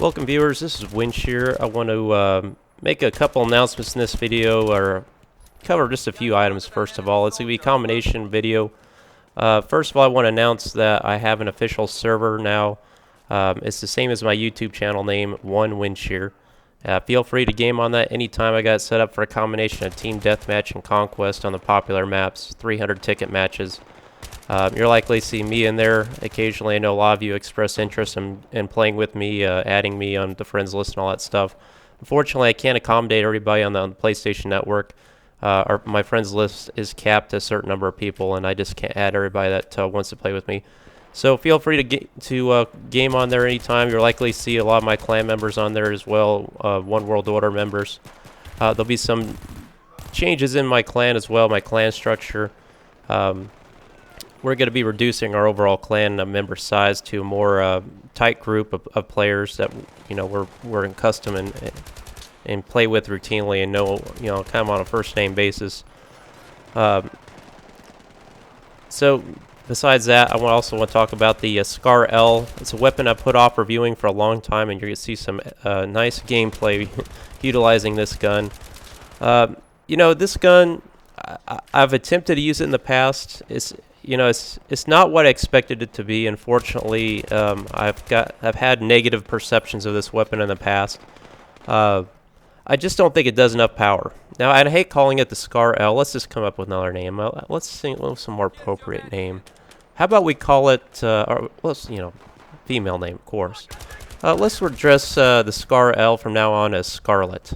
Welcome viewers, this is 1Windshear. I want to make a couple announcements in this video, or cover just a few items. First of all, it's going to be a combination video. First of all, I want to announce that I have an official server now. It's the same as my YouTube channel name, 1Windshear. Feel free to game on that anytime. I got it set up for a combination of Team Deathmatch and Conquest on the popular maps, 300 ticket matches. You're likely to see me in there occasionally. I know a lot of you express interest in playing with me, adding me on the friends list and all that stuff. Unfortunately, I can't accommodate everybody on the PlayStation Network. My friends list is capped to a certain number of people, and I just can't add everybody that wants to play with me. So feel free to game on there anytime. You're likely to see a lot of my clan members on there as well, One World Order members. There'll be some changes in my clan as well, my clan structure. We're going to be reducing our overall clan member size to a more tight group of players that we're accustomed and play with routinely and know kind of on a first name basis. So besides that, I also want to talk about the Scar L. It's a weapon I put off reviewing for a long time, and you're going to see some nice gameplay utilizing this gun. This gun, I've attempted to use it in the past. It's not what I expected it to be. Unfortunately, I've had negative perceptions of this weapon in the past. I just don't think it does enough power. Now, I hate calling it the Scar L. Let's just come up with another name. Let's think of some more appropriate name. How about we call it, female name, of course. Let's address the Scar L from now on as Scarlet.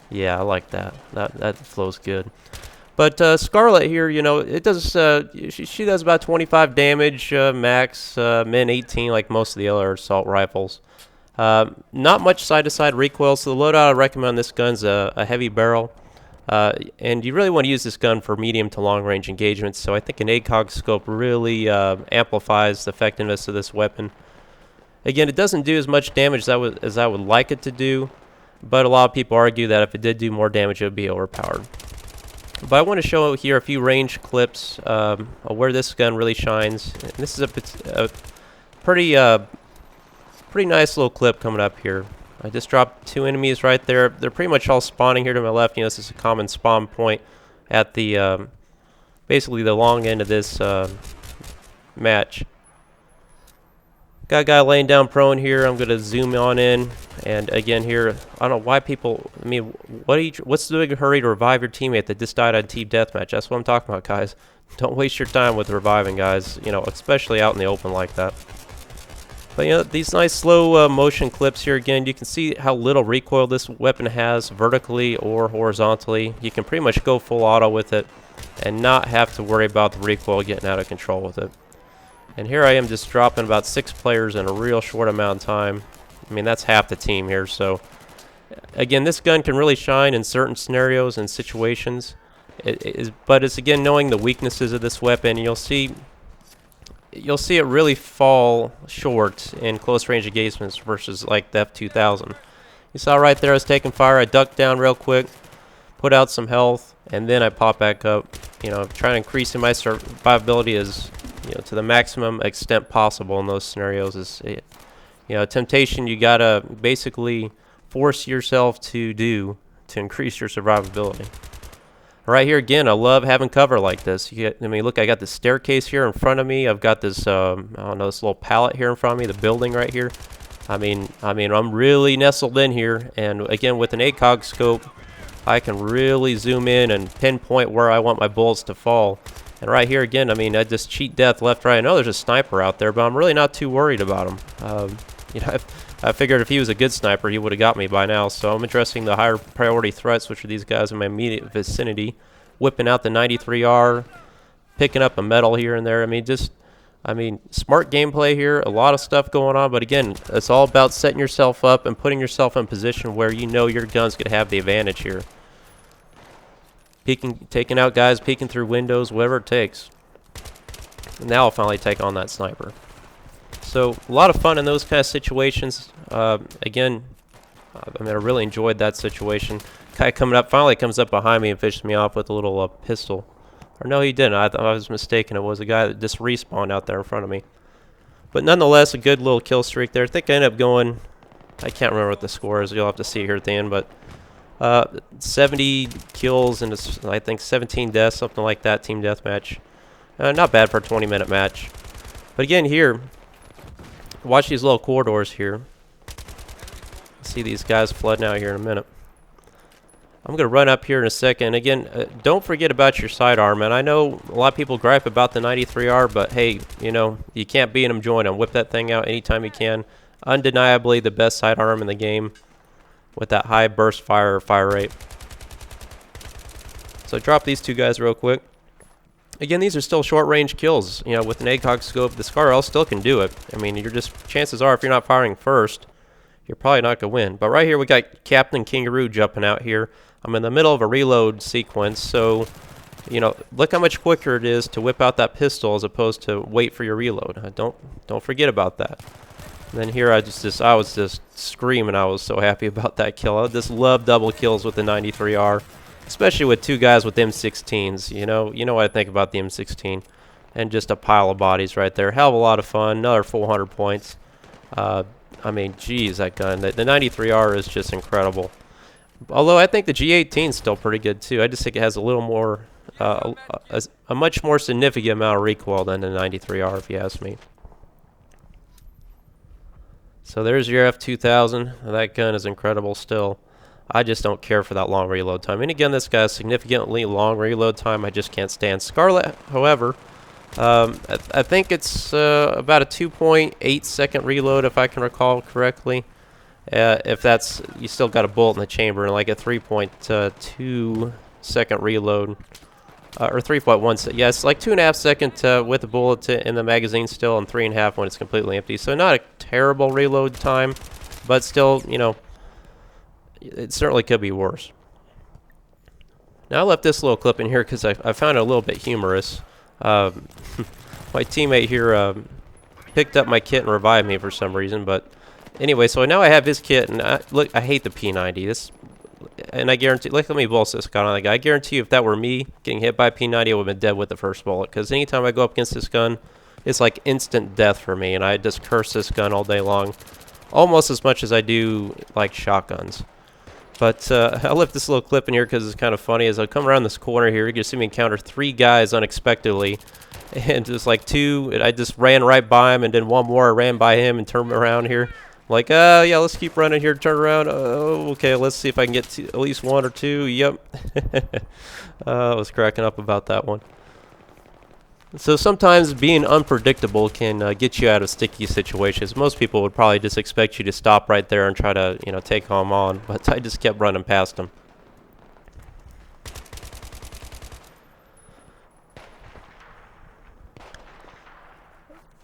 Yeah, I like that. That flows good. But Scarlet here, it does. She does about 25 damage max, min 18, like most of the other assault rifles. Not much side-to-side recoil, so the loadout I recommend on this gun's a heavy barrel. And you really want to use this gun for medium to long-range engagements, so I think an ACOG scope really amplifies the effectiveness of this weapon. Again, it doesn't do as much damage as I would like it to do, but a lot of people argue that if it did do more damage, it would be overpowered. But I want to show here a few range clips of where this gun really shines. And this is a pretty nice little clip coming up here. I just dropped two enemies right there. They're pretty much all spawning here to my left. This is a common spawn point at the basically the long end of this match. Got a guy laying down prone here. I'm going to zoom on in. And again here, I don't know why people, what's the big hurry to revive your teammate that just died on Team Deathmatch? That's what I'm talking about, guys. Don't waste your time with reviving guys, especially out in the open like that. But these nice slow motion clips here, again, you can see how little recoil this weapon has vertically or horizontally. You can pretty much go full auto with it and not have to worry about the recoil getting out of control with it. And here I am just dropping about 6 players in a real short amount of time. That's half the team here. So, again, this gun can really shine in certain scenarios and situations. But it's, again, knowing the weaknesses of this weapon. You'll see it really fall short in close-range engagements versus, like, the F2000. You saw right there I was taking fire. I ducked down real quick, put out some health, and then I pop back up. Trying to increase my survivability as to the maximum extent possible in those scenarios. Is temptation you gotta basically force yourself to do to increase your survivability. Right here again, I love having cover like this. Look, I got this staircase here in front of me. I've got this this little pallet here in front of me, the building right here. I'm really nestled in here, and again with an ACOG scope I can really zoom in and pinpoint where I want my bullets to fall. And right here again, I just cheat death left, right. I know there's a sniper out there, but I'm really not too worried about him. I figured if he was a good sniper, he would have got me by now. So I'm addressing the higher priority threats, which are these guys in my immediate vicinity. Whipping out the 93R, picking up a medal here and there. Smart gameplay here, a lot of stuff going on. But again, it's all about setting yourself up and putting yourself in a position where your gun's going to have the advantage here. Taking out guys, peeking through windows, whatever it takes. Now I'll finally take on that sniper. So a lot of fun in those kind of situations. Again, I really enjoyed that situation. Guy coming up finally comes up behind me and fishes me off with a little pistol. Or no, he didn't. I was mistaken. It was a guy that just respawned out there in front of me. But nonetheless, a good little kill streak there. I think I ended up going I can't remember what the score is. You'll have to see here at the end, but 70 kills and I think 17 deaths, something like that, team deathmatch. Not bad for a 20-minute match. But again, here, watch these little corridors here. See these guys flooding out here in a minute. I'm going to run up here in a second. Again, don't forget about your sidearm. And I know a lot of people gripe about the 93R, but hey, you know, you can't beat them, join them. Whip that thing out anytime you can. Undeniably the best sidearm in the game with that high burst fire rate. So drop these two guys real quick. Again, these are still short-range kills. You know, with an ACOG scope, the Scar L still can do it. I mean, you're just chances are if you're not firing first, you're probably not going to win. But right here, we got Captain Kangaroo jumping out here. I'm in the middle of a reload sequence, so, you know, look how much quicker it is to whip out that pistol as opposed to wait for your reload. Don't forget about that. And then here, I was just screaming. I was so happy about that kill. I just love double kills with the 93R, especially with two guys with M16s. You know what I think about the M16, and just a pile of bodies right there. Hell of a lot of fun. Another 400 points. I mean, geez, that gun. The 93R is just incredible. Although I think the G18 is still pretty good too. I just think it has a little more, a much more significant amount of recoil than the 93R, if you ask me. So there's your F2000. That gun is incredible still. I just don't care for that long reload time. And again, this guy has significantly long reload time. I just can't stand. Scarlet, however, I think it's about a 2.8 second reload, if I can recall correctly. If that's, you still got a bullet in the chamber, and like a 3.2 second reload. Or 3.1, yes, like 2.5 seconds with a bullet in the magazine still, and 3.5 when it's completely empty. So not a terrible reload time, but still, you know, it certainly could be worse. Now I left this little clip in here because I found it a little bit humorous. My teammate here picked up my kit and revived me for some reason, but anyway, so now I have his kit, and look, I hate the P90. And I guarantee, let me boss this gun on the guy. I guarantee you if that were me getting hit by a P90, I would have been dead with the first bullet. Because anytime I go up against this gun, it's like instant death for me. And I just curse this gun all day long. Almost as much as I do like shotguns. But I left this little clip in here because it's kind of funny. As I come around this corner here, you can see me encounter 3 guys unexpectedly. And just like 2, I just ran right by him. And then 1 more, I ran by him and turned around here. Like, yeah, let's keep running here, turn around. Oh, okay, let's see if I can get to at least 1 or 2. Yep. I was cracking up about that one. So sometimes being unpredictable can get you out of sticky situations. Most people would probably just expect you to stop right there and try to, you know, take them on. But I just kept running past them.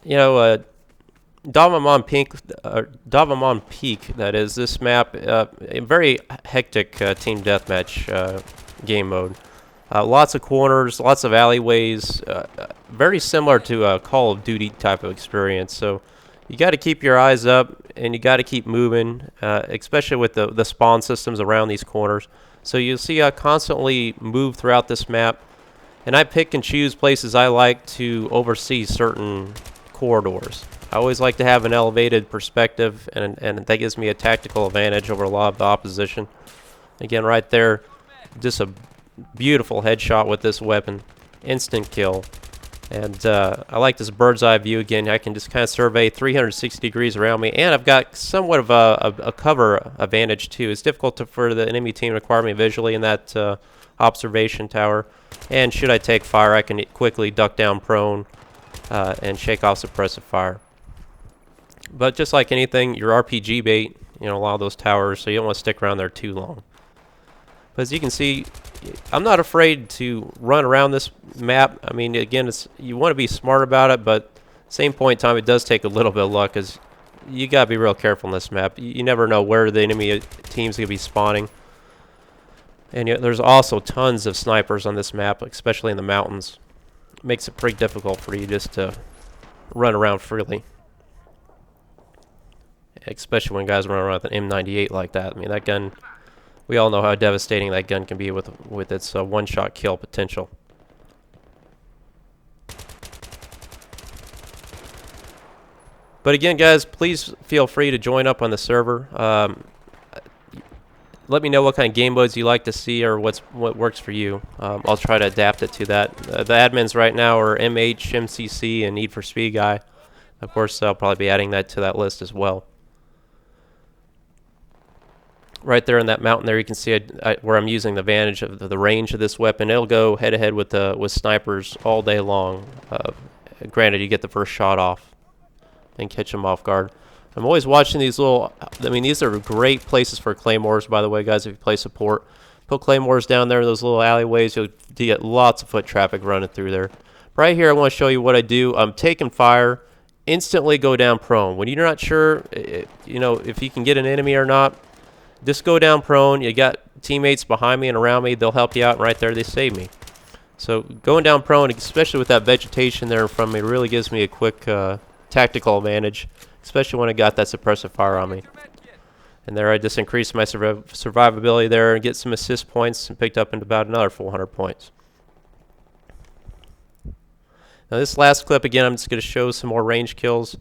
You know, Davamon Peak, that is, this map, a very hectic team deathmatch game mode. Lots of corners, lots of alleyways, very similar to a Call of Duty type of experience. So you got to keep your eyes up, and you got to keep moving, especially with the spawn systems around these corners. So you'll see I constantly move throughout this map, and I pick and choose places I like to oversee certain corridors. I always like to have an elevated perspective, and that gives me a tactical advantage over a lot of the opposition. Again, right there, just a beautiful headshot with this weapon. Instant kill. And I like this bird's eye view. Again, I can just kind of survey 360 degrees around me, and I've got somewhat of a cover advantage too. It's difficult for the enemy team to acquire me visually in that observation tower. And should I take fire, I can quickly duck down prone and shake off suppressive fire. But just like anything, your RPG bait, you know, a lot of those towers, so you don't want to stick around there too long. But as you can see, I'm not afraid to run around this map. I mean, again, you want to be smart about it, but same point in time, it does take a little bit of luck, because you got to be real careful on this map. You never know where the enemy team's going to be spawning. And yet, there's also tons of snipers on this map, especially in the mountains. It makes it pretty difficult for you just to run around freely. Especially when guys run around with an M98 like that. I mean, that gun, we all know how devastating that gun can be with its one-shot kill potential. But again, guys, please feel free to join up on the server. Let me know what kind of game modes you like to see or what works for you. I'll try to adapt it to that. The admins right now are MH, MCC, and Need for Speed Guy. Of course, I'll probably be adding that to that list as well. Right there in that mountain there, you can see where I'm using the advantage of the range of this weapon. It'll go head-to-head with snipers all day long. Granted, you get the first shot off and catch them off guard. I'm always watching these little, I mean, these are great places for claymores, by the way, guys, if you play support. Put claymores down there in those little alleyways, you'll get lots of foot traffic running through there. Right here, I want to show you what I do. I'm taking fire, instantly go down prone. When you're not sure, you know, if you can get an enemy or not, just go down prone. You got teammates behind me and around me. They'll help you out, and right there, they save me. So going down prone, especially with that vegetation there in front of me, really gives me a quick tactical advantage, especially when I got that suppressive fire on me. And there I just increased my survivability there and get some assist points and picked up into about another 400 points. Now this last clip, again, I'm just going to show some more range kills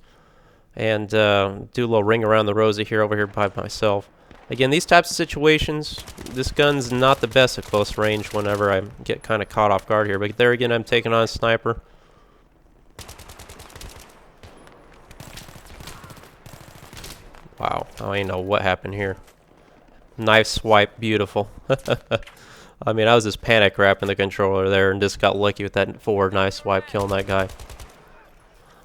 and do a little ring around the rosy here over here by myself. Again, these types of situations, this gun's not the best at close range whenever I get kind of caught off guard here. But there again, I'm taking on a sniper. Wow, I don't even know what happened here. Knife swipe, beautiful. I mean, I was just panic wrapping the controller there and just got lucky with that forward knife swipe, killing that guy.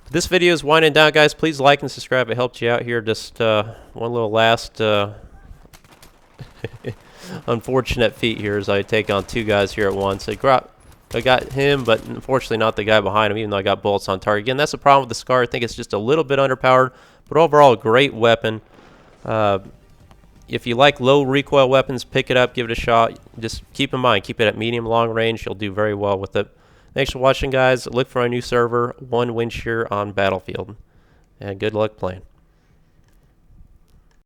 But this video is winding down, guys. Please like and subscribe. It helped you out here. Just one little last unfortunate feat here as I take on two guys here at once. I got him, but unfortunately not the guy behind him, even though I got bullets on target. Again, that's the problem with the SCAR. I think it's just a little bit underpowered, but overall a great weapon. If you like low recoil weapons, pick it up, give it a shot. Just keep in mind, keep it at medium long range. You'll do very well with it. Thanks for watching, guys. Look for our new server, 1Windshear on Battlefield. And good luck playing.